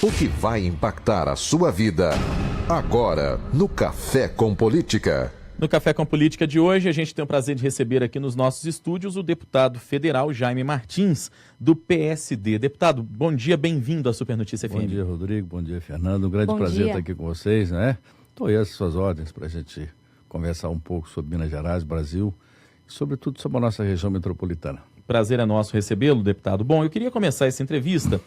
O que vai impactar a sua vida. Agora, no Café com Política. No Café com Política de hoje, a gente tem o prazer de receber aqui nos nossos estúdios o deputado federal Jaime Martins, do PSD. Deputado, bom dia, bem-vindo à Super Notícia FM. Bom dia, Rodrigo, bom dia, Fernando. Um grande prazer estar aqui com vocês, né? Estou aí às suas ordens para a gente conversar um pouco sobre Minas Gerais, Brasil e, sobretudo, sobre a nossa região metropolitana. Prazer é nosso recebê-lo, deputado. Bom, eu queria começar essa entrevista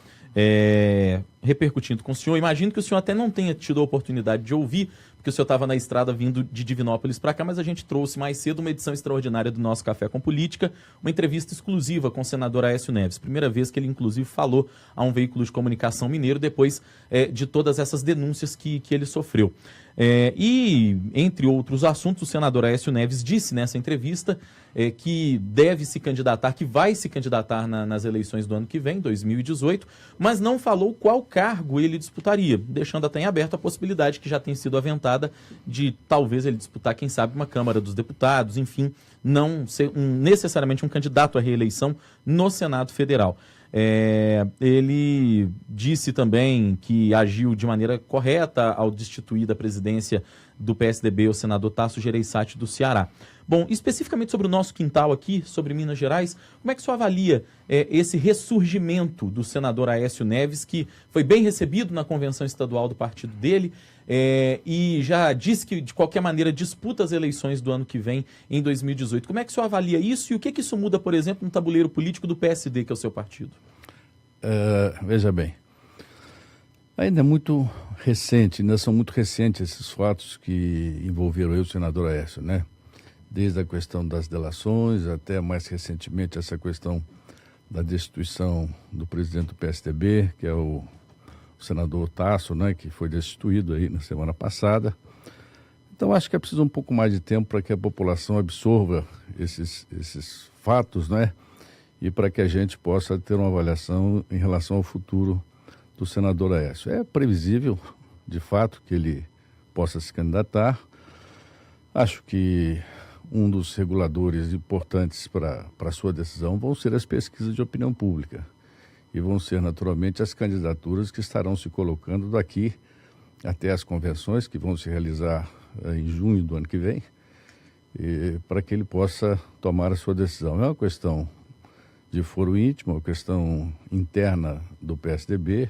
repercutindo com o senhor. Imagino que o senhor até não tenha tido a oportunidade de ouvir, porque o senhor estava na estrada vindo de Divinópolis para cá, mas a gente trouxe mais cedo uma edição extraordinária do nosso Café com Política, uma entrevista exclusiva com o senador Aécio Neves. Primeira vez que ele, inclusive, falou a um veículo de comunicação mineiro depois de todas essas denúncias que ele sofreu. E, entre outros assuntos, o senador Aécio Neves disse nessa entrevista que deve se candidatar, que vai se candidatar nas eleições do ano que vem, 2018, mas não falou qual cargo ele disputaria, deixando até em aberto a possibilidade que já tem sido aventada de talvez ele disputar, quem sabe, uma Câmara dos Deputados, enfim, não ser necessariamente um candidato à reeleição no Senado Federal. Ele disse também que agiu de maneira correta ao destituir da presidência do PSDB o senador Tasso Gereissati do Ceará. Bom, especificamente sobre o nosso quintal aqui, sobre Minas Gerais, como é que o senhor avalia esse ressurgimento do senador Aécio Neves, que foi bem recebido na convenção estadual do partido dele e já disse que, de qualquer maneira, disputa as eleições do ano que vem, em 2018. Como é que o senhor avalia isso e o que isso muda, por exemplo, no tabuleiro político do PSD, que é o seu partido? Veja bem, ainda é muito recente, ainda são muito recentes esses fatos que envolveram o senador Aécio, né? Desde a questão das delações até mais recentemente essa questão da destituição do presidente do PSDB, que é o senador Tasso, né, que foi destituído aí na semana passada. Então acho que é preciso um pouco mais de tempo para que a população absorva esses fatos, né, e para que a gente possa ter uma avaliação em relação ao futuro do senador Aécio. É previsível, de fato, que ele possa se candidatar. Acho que um dos reguladores importantes para a sua decisão vão ser as pesquisas de opinião pública e vão ser, naturalmente, as candidaturas que estarão se colocando daqui até as convenções que vão se realizar em junho do ano que vem, para que ele possa tomar a sua decisão. É uma questão de foro íntimo, uma questão interna do PSDB,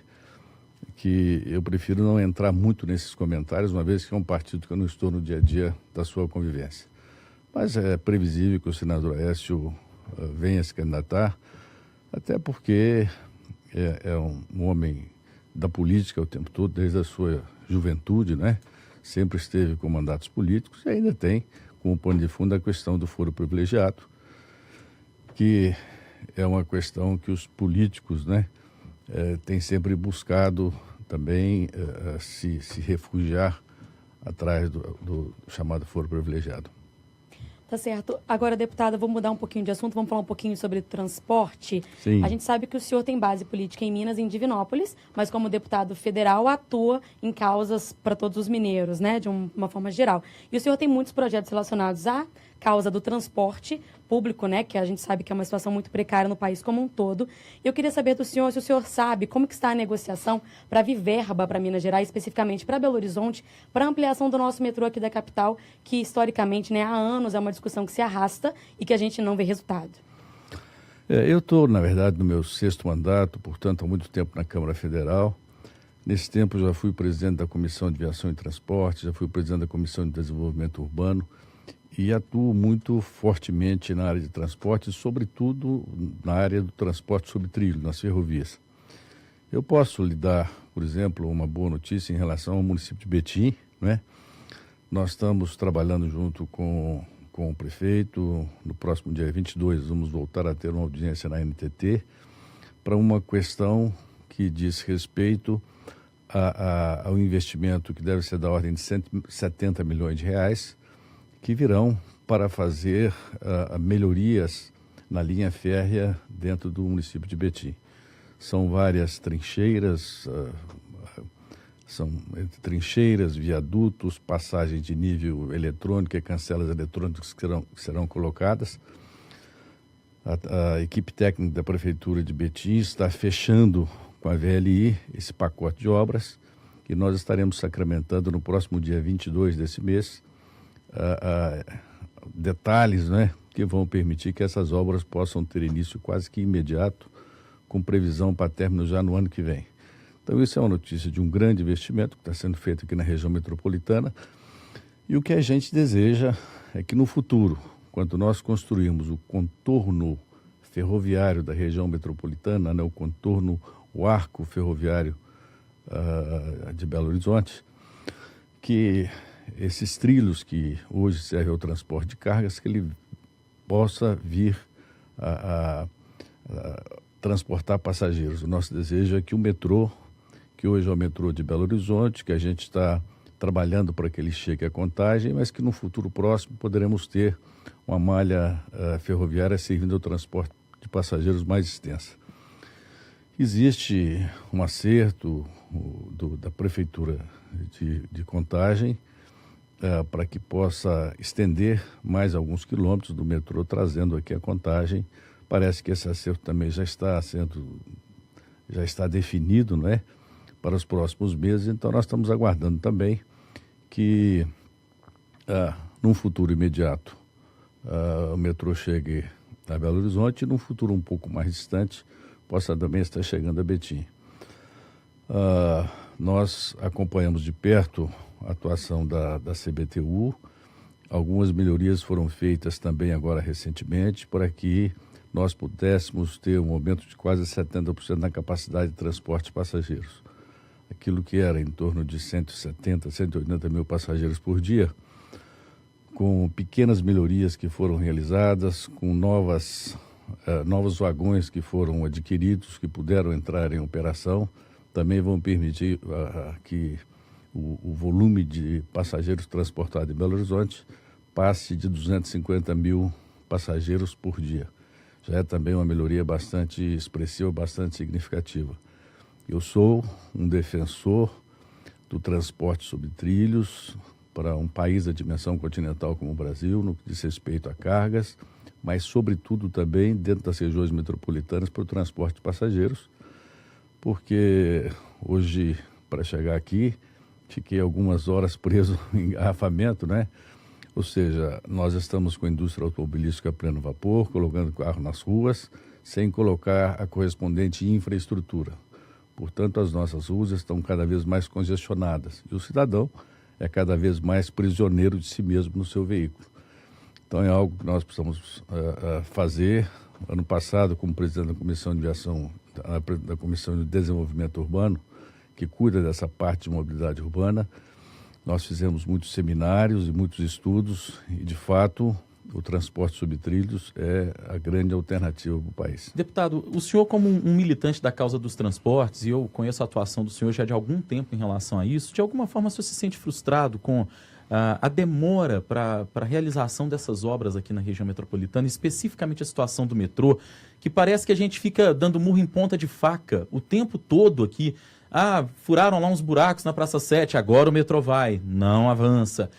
que eu prefiro não entrar muito nesses comentários, uma vez que é um partido que eu não estou no dia a dia da sua convivência. Mas é previsível que o senador Aécio venha se candidatar, até porque é um homem da política o tempo todo, desde a sua juventude, né? Sempre esteve com mandatos políticos e ainda tem como pano de fundo a questão do foro privilegiado, que é uma questão que os políticos, né, têm sempre buscado também se refugiar atrás do chamado foro privilegiado. Tá certo. Agora, deputada, vamos mudar um pouquinho de assunto, vamos falar um pouquinho sobre transporte. Sim. A gente sabe que o senhor tem base política em Minas, em Divinópolis, mas como deputado federal atua em causas para todos os mineiros, né, de uma forma geral. E o senhor tem muitos projetos relacionados à causa do transporte público, né, que a gente sabe que é uma situação muito precária no país como um todo. Eu queria saber do senhor, se o senhor sabe como que está a negociação para vir verba para Minas Gerais, especificamente para Belo Horizonte, para ampliação do nosso metrô aqui da capital, que historicamente, né, há anos é uma discussão que se arrasta e que a gente não vê resultado. Eu estou, na verdade, no meu 6º mandato, portanto, há muito tempo na Câmara Federal. Nesse tempo já fui presidente da Comissão de Viação e Transporte, já fui presidente da Comissão de Desenvolvimento Urbano, e atuo muito fortemente na área de transporte, sobretudo na área do transporte sobre trilho, nas ferrovias. Eu posso lhe dar, por exemplo, uma boa notícia em relação ao município de Betim, né? Nós estamos trabalhando junto com o prefeito. No próximo dia 22 vamos voltar a ter uma audiência na NTT para uma questão que diz respeito ao investimento que deve ser da ordem de 170 milhões de reais, que virão para fazer melhorias na linha férrea dentro do município de Betim. São várias trincheiras, são trincheiras, viadutos, passagens de nível eletrônico e cancelas eletrônicas que serão colocadas. A equipe técnica da Prefeitura de Betim está fechando com a VLI esse pacote de obras que nós estaremos sacramentando no próximo dia 22 desse mês, detalhes, né, que vão permitir que essas obras possam ter início quase que imediato, com previsão para término já no ano que vem. Então isso é uma notícia de um grande investimento que está sendo feito aqui na região metropolitana, e o que a gente deseja é que no futuro, quando nós construirmos o contorno ferroviário da região metropolitana, né, o arco ferroviário de Belo Horizonte, que esses trilhos que hoje servem ao transporte de cargas, que ele possa vir a transportar passageiros. O nosso desejo é que o metrô, que hoje é o metrô de Belo Horizonte, que a gente está trabalhando para que ele chegue à Contagem, mas que no futuro próximo poderemos ter uma malha ferroviária servindo ao transporte de passageiros mais extensa. Existe um acerto da Prefeitura de Contagem para que possa estender mais alguns quilômetros do metrô, trazendo aqui a Contagem. Parece que esse acerto também já está definido, não é? Para os próximos meses, então nós estamos aguardando também que num futuro imediato o metrô chegue a Belo Horizonte e num futuro um pouco mais distante possa também estar chegando a Betim. Nós acompanhamos de perto a atuação da CBTU, algumas melhorias foram feitas também agora recentemente para que nós pudéssemos ter um aumento de quase 70% na capacidade de transporte de passageiros. Aquilo que era em torno de 170, 180 mil passageiros por dia, com pequenas melhorias que foram realizadas, com novos vagões que foram adquiridos, que puderam entrar em operação, também vão permitir que o volume de passageiros transportados em Belo Horizonte passe de 250 mil passageiros por dia. Já é também uma melhoria bastante expressiva, bastante significativa. Eu sou um defensor do transporte sobre trilhos para um país da dimensão continental como o Brasil, no que diz respeito a cargas, mas sobretudo também dentro das regiões metropolitanas para o transporte de passageiros, porque hoje, para chegar aqui, fiquei algumas horas preso em engarrafamento, né? Ou seja, nós estamos com a indústria automobilística a pleno vapor, colocando carro nas ruas, sem colocar a correspondente infraestrutura. Portanto, as nossas ruas estão cada vez mais congestionadas e o cidadão é cada vez mais prisioneiro de si mesmo no seu veículo. Então, é algo que nós precisamos fazer. Ano passado, como presidente da Comissão de Viação, da Comissão de Desenvolvimento Urbano, que cuida dessa parte de mobilidade urbana, nós fizemos muitos seminários e muitos estudos e, de fato, o transporte sobre trilhos é a grande alternativa para o país. Deputado, o senhor como um militante da causa dos transportes, e eu conheço a atuação do senhor já de algum tempo em relação a isso, de alguma forma o senhor se sente frustrado com a demora para a realização dessas obras aqui na região metropolitana, especificamente a situação do metrô, que parece que a gente fica dando murro em ponta de faca o tempo todo aqui. Furaram lá uns buracos na Praça 7, agora o metrô vai, não avança.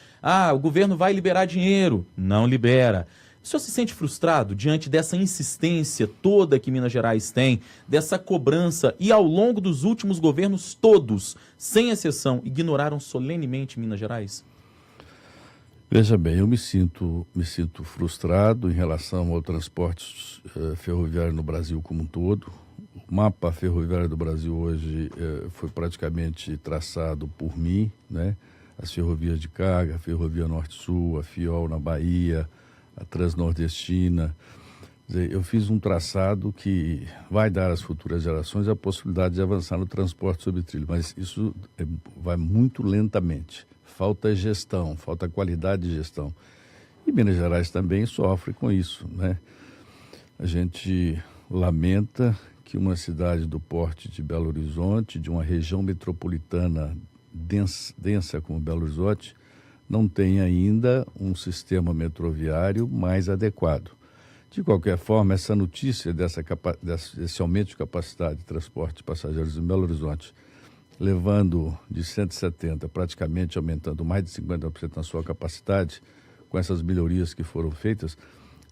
O governo vai liberar dinheiro, não libera. O senhor se sente frustrado diante dessa insistência toda que Minas Gerais tem, dessa cobrança, e ao longo dos últimos governos todos, sem exceção, ignoraram solenemente Minas Gerais? Veja bem, eu me sinto frustrado em relação ao transporte ferroviário no Brasil como um todo. O mapa ferroviário do Brasil hoje foi praticamente traçado por mim, né? As ferrovias de carga, a Ferrovia Norte-Sul, a FIOL na Bahia, a Transnordestina. Quer dizer, eu fiz um traçado que vai dar às futuras gerações a possibilidade de avançar no transporte sobre trilho, mas isso vai muito lentamente. Falta gestão, falta qualidade de gestão. E Minas Gerais também sofre com isso, né? A gente lamenta que uma cidade do porte de Belo Horizonte, de uma região metropolitana densa como Belo Horizonte, não tem ainda um sistema metroviário mais adequado. De qualquer forma, essa notícia desse aumento de capacidade de transporte de passageiros em Belo Horizonte, levando de 170, praticamente aumentando mais de 50% na sua capacidade, com essas melhorias que foram feitas,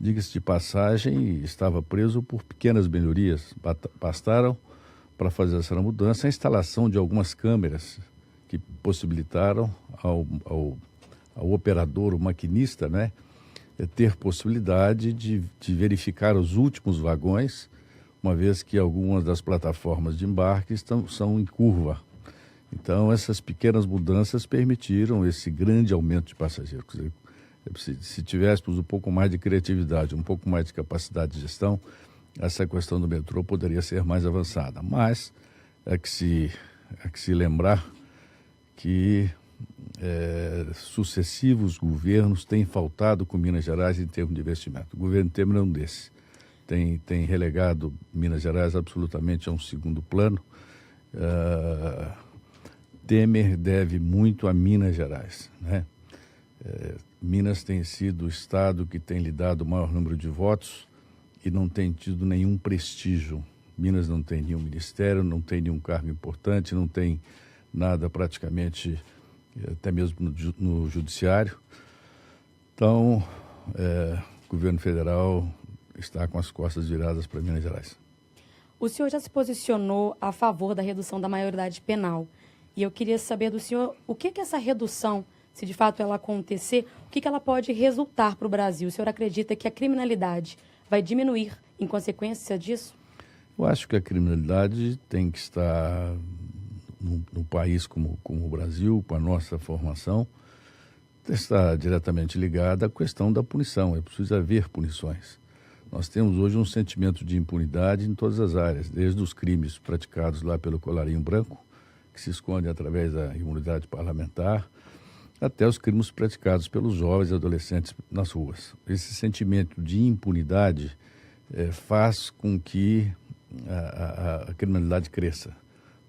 diga-se de passagem, estava preso por pequenas melhorias. Bastaram para fazer essa mudança, a instalação de algumas câmeras que possibilitaram ao operador, o maquinista, né, ter possibilidade de verificar os últimos vagões, uma vez que algumas das plataformas de embarque são em curva. Então, essas pequenas mudanças permitiram esse grande aumento de passageiros. Quer dizer, se tivéssemos um pouco mais de criatividade, um pouco mais de capacidade de gestão, essa questão do metrô poderia ser mais avançada. Mas é que se lembrar que sucessivos governos têm faltado com Minas Gerais em termos de investimento. O governo Temer é um desses. Tem relegado Minas Gerais absolutamente a um segundo plano. Temer deve muito a Minas Gerais, né? Minas tem sido o estado que tem lhe dado o maior número de votos e não tem tido nenhum prestígio. Minas não tem nenhum ministério, não tem nenhum cargo importante, não tem nada praticamente, até mesmo no judiciário. Então, o governo federal está com as costas viradas para Minas Gerais. O senhor já se posicionou a favor da redução da maioridade penal. E eu queria saber do senhor o que essa redução, se de fato ela acontecer, o que ela pode resultar para o Brasil? O senhor acredita que a criminalidade vai diminuir em consequência disso? Eu acho que a criminalidade tem que estar num país como o Brasil, com a nossa formação, está diretamente ligada à questão da punição. É preciso haver punições. Nós temos hoje um sentimento de impunidade em todas as áreas, desde os crimes praticados lá pelo colarinho branco, que se esconde através da imunidade parlamentar, até os crimes praticados pelos jovens e adolescentes nas ruas. Esse sentimento de impunidade faz com que a criminalidade cresça.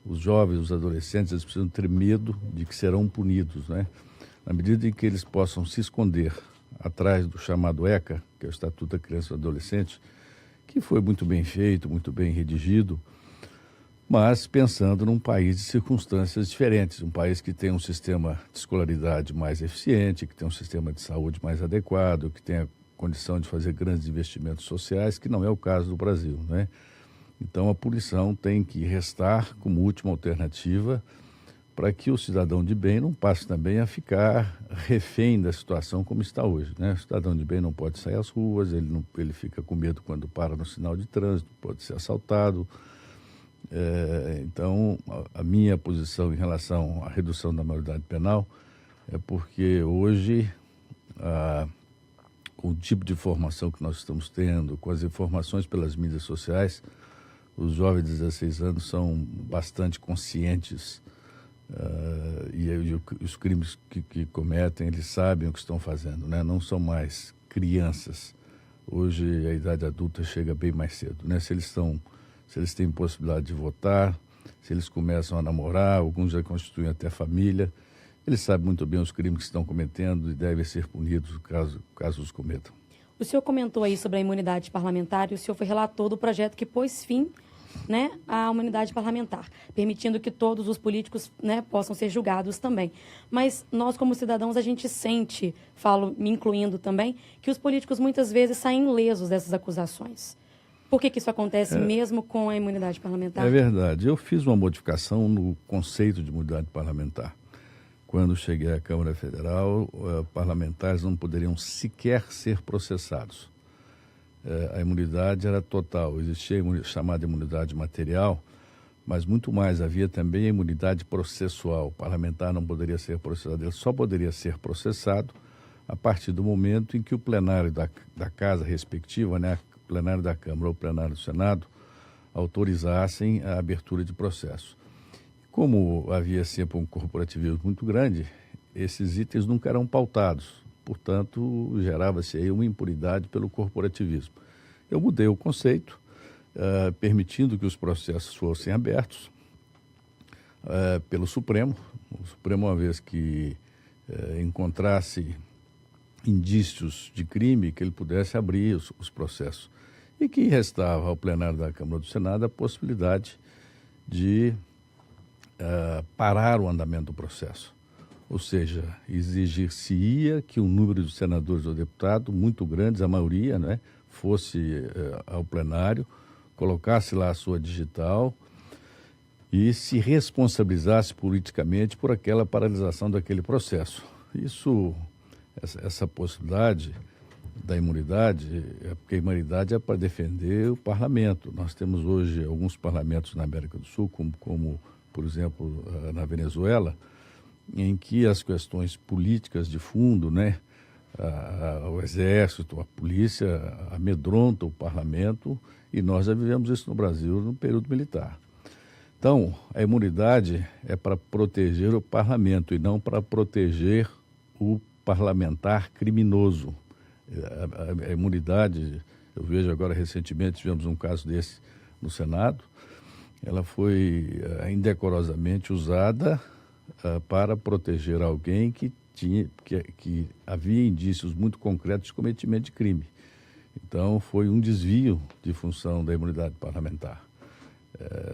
Os jovens, os adolescentes, eles precisam ter medo de que serão punidos, né? Na medida em que eles possam se esconder atrás do chamado ECA, que é o Estatuto da Criança e do Adolescente, que foi muito bem feito, muito bem redigido, mas pensando num país de circunstâncias diferentes, um país que tem um sistema de escolaridade mais eficiente, que tem um sistema de saúde mais adequado, que tem a condição de fazer grandes investimentos sociais, que não é o caso do Brasil, né? Então a punição tem que restar como última alternativa para que o cidadão de bem não passe também a ficar refém da situação como está hoje, né? O cidadão de bem não pode sair às ruas, ele fica com medo quando para no sinal de trânsito, pode ser assaltado. Então, a minha posição em relação à redução da maioridade penal é porque hoje, com o tipo de formação que nós estamos tendo, com as informações pelas mídias sociais, os jovens de 16 anos são bastante conscientes e os crimes que cometem, eles sabem o que estão fazendo, né? Não são mais crianças. Hoje a idade adulta chega bem mais cedo, né? Se eles têm possibilidade de votar, se eles começam a namorar, alguns já constituem até família, eles sabem muito bem os crimes que estão cometendo e devem ser punidos caso os cometam. O senhor comentou aí sobre a imunidade parlamentar e o senhor foi relator do projeto que pôs fim, né, à imunidade parlamentar, permitindo que todos os políticos, né, possam ser julgados também. Mas nós, como cidadãos, a gente sente, me incluindo também, que os políticos muitas vezes saem ilesos dessas acusações. Por que isso acontece mesmo com a imunidade parlamentar? É verdade. Eu fiz uma modificação no conceito de imunidade parlamentar. Quando cheguei à Câmara Federal, parlamentares não poderiam sequer ser processados. A imunidade era total. Existia a chamada imunidade material, mas muito mais. Havia também a imunidade processual. O parlamentar não poderia ser processado, ele só poderia ser processado a partir do momento em que o plenário da casa respectiva, né, o plenário da Câmara ou o plenário do Senado, autorizassem a abertura de processo. Como havia sempre um corporativismo muito grande, esses itens nunca eram pautados. Portanto, gerava-se aí uma impunidade pelo corporativismo. Eu mudei o conceito, permitindo que os processos fossem abertos pelo Supremo. O Supremo, uma vez que encontrasse indícios de crime, que ele pudesse abrir os processos. E que restava ao plenário da Câmara do Senado a possibilidade de parar o andamento do processo. Ou seja, exigir-se-ia que o número de senadores ou deputados, muito grandes, a maioria, né, fosse ao plenário, colocasse lá a sua digital e se responsabilizasse politicamente por aquela paralisação daquele processo. Essa possibilidade da imunidade, porque a imunidade é para defender o parlamento. Nós temos hoje alguns parlamentos na América do Sul, como por exemplo, na Venezuela, em que as questões políticas de fundo, né, o exército, a polícia amedrontam o parlamento, e nós já vivemos isso no Brasil no período militar. Então, a imunidade é para proteger o parlamento e não para proteger o parlamentar criminoso. A imunidade, eu vejo agora recentemente, tivemos um caso desse no Senado, ela foi indecorosamente usada para proteger alguém que havia indícios muito concretos de cometimento de crime. Então, foi um desvio de função da imunidade parlamentar.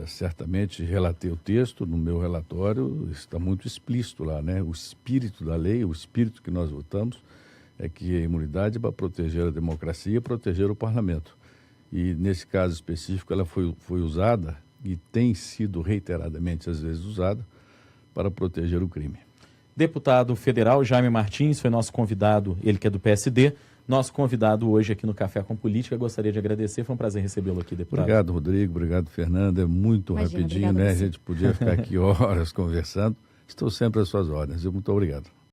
Certamente relatei o texto, no meu relatório está muito explícito lá, né? O espírito da lei, o espírito que nós votamos, é que a imunidade é para proteger a democracia e proteger o parlamento. E nesse caso específico ela foi usada e tem sido reiteradamente às vezes usada para proteger o crime. Deputado federal Jaime Martins foi nosso convidado, ele que é do PSD, nosso convidado hoje aqui no Café com Política. Gostaria de agradecer, foi um prazer recebê-lo aqui, deputado. Obrigado, Rodrigo, obrigado, Fernanda. É muito rapidinho, né? A gente podia ficar aqui horas conversando. Estou sempre às suas ordens. Muito obrigado.